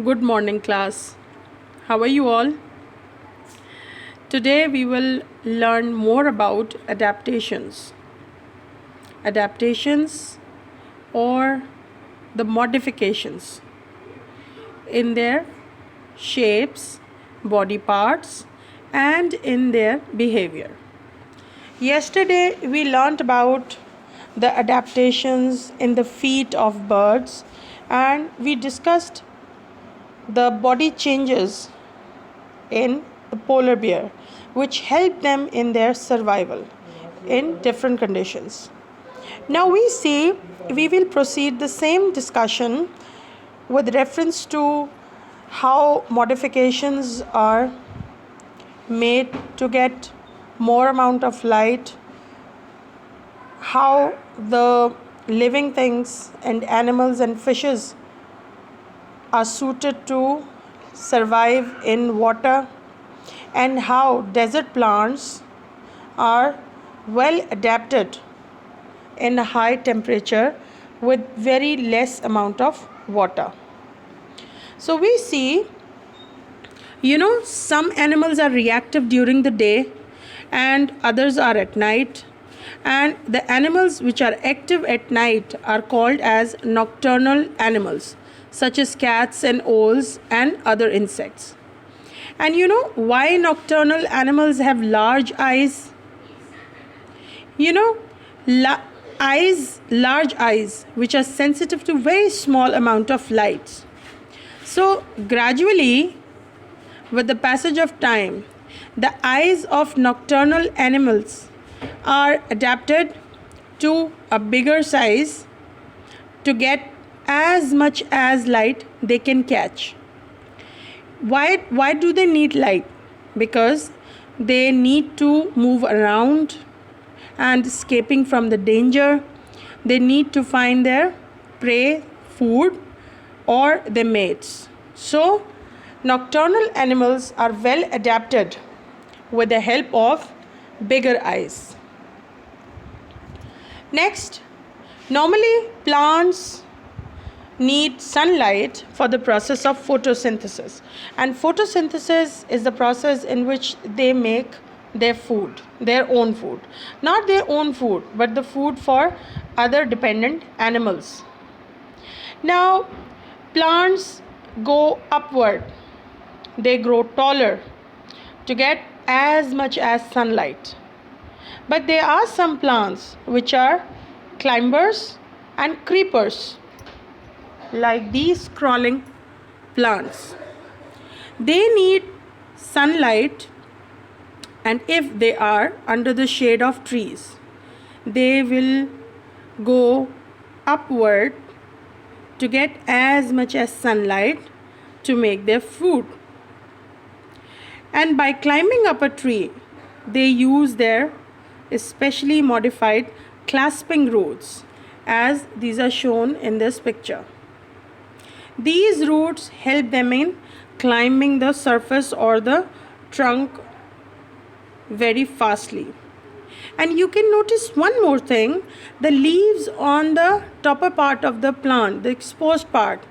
Good morning, class. How are you all? Today we will learn more about adaptations. Adaptations or the modifications in their shapes, body parts, and in their behavior. Yesterday we learned about the adaptations in the feet of birds and we discussed the body changes in the polar bear, which help them in their survival in different conditions. Now we will proceed the same discussion with reference to how modifications are made to get more amount of light, how the living things and animals and fishes are suited to survive in water, and how desert plants are well adapted in a high temperature with very less amount of water. So we see, some animals are reactive during the day and others are at night, and the animals which are active at night are called as nocturnal animals, such as cats and owls and other insects. And you know why nocturnal animals have large eyes? You know, large eyes, which are sensitive to very small amount of light. So gradually, with the passage of time, the eyes of nocturnal animals are adapted to a bigger size to get as much as light they can catch. Why do they need light? Because they need to move around and escaping from the danger. They need to find their prey, food, or their mates. So nocturnal animals are well adapted with the help of bigger eyes. Next, normally plants need sunlight for the process of photosynthesis, and photosynthesis is the process in which they make their food, their own food, not their own food but the food for other dependent animals. Now plants go upward, they grow taller to get as much as sunlight, but there are some plants which are climbers and creepers, like these crawling plants. They need sunlight, and if they are under the shade of trees, they will go upward to get as much as sunlight to make their food. And by climbing up a tree, they use their especially modified clasping roots, as these are shown in this picture. These roots help them in climbing the surface or the trunk very fastly. And you can notice one more thing: the leaves on the topper part of the plant, the exposed part,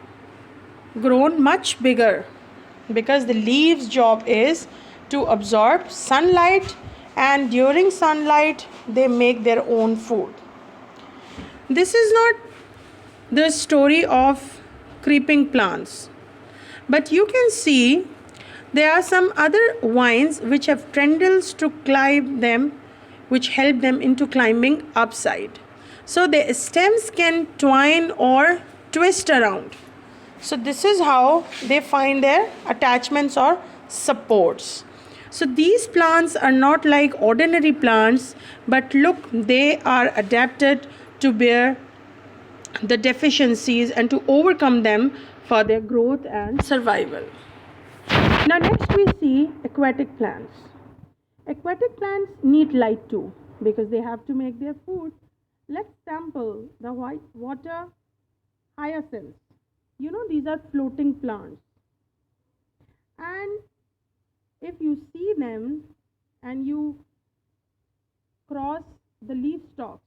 grown much bigger, because the leaves job is to absorb sunlight, and during sunlight they make their own food. This is not the story of creeping plants, but you can see there are some other vines which have tendrils to climb them, which help them into climbing upside. So the stems can twine or twist around. So this is how they find their attachments or supports. So these plants are not like ordinary plants, but look, they are adapted to bear the deficiencies and to overcome them for their growth and survival. Now next we see aquatic plants. Aquatic plants need light too, because they have to make their food. Let's sample the white water hyacinths. These are floating plants, and if you see them and you cross the leaf stalks,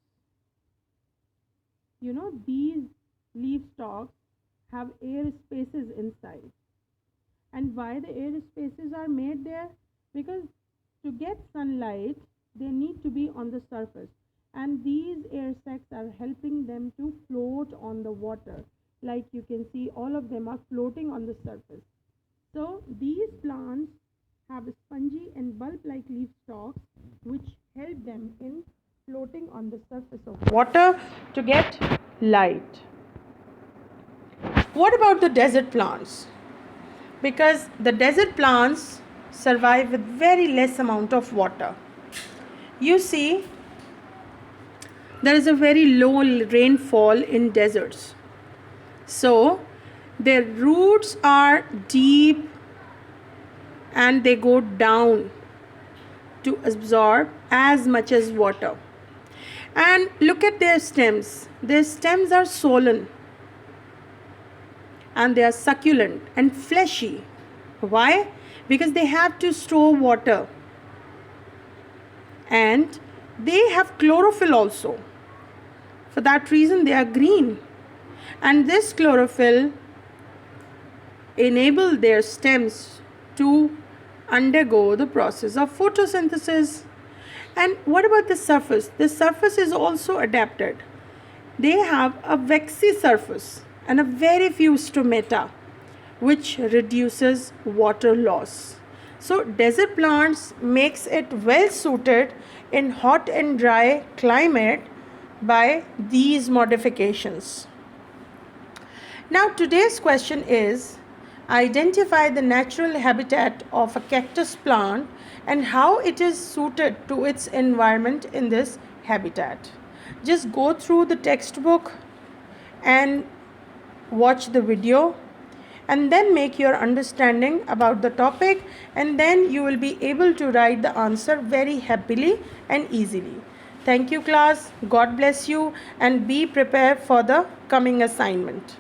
these leaf stalks have air spaces inside. And why the air spaces are made there? Because to get sunlight, they need to be on the surface. And these air sacs are helping them to float on the water. Like you can see, all of them are floating on the surface. So these plants have spongy and bulb-like leaf stalks which help them in floating on the surface of water to get light. What about the desert plants? Because the desert plants survive with very less amount of water. You see, there is a very low rainfall in deserts. So their roots are deep and they go down to absorb as much as water. And look at their stems. Their stems are swollen and they are succulent and fleshy. Why? Because they have to store water. And they have chlorophyll also. For that reason, they are green. And this chlorophyll enables their stems to undergo the process of photosynthesis. And what about the surface? The surface is also adapted. They have a waxy surface and a very few stomata, which reduces water loss. So desert plants makes it well suited in hot and dry climate by these modifications. Now today's question is, identify the natural habitat of a cactus plant and how it is suited to its environment in this habitat. Just go through the textbook and watch the video and then make your understanding about the topic, and then you will be able to write the answer very happily and easily. Thank you class. God bless you and be prepared for the coming assignment.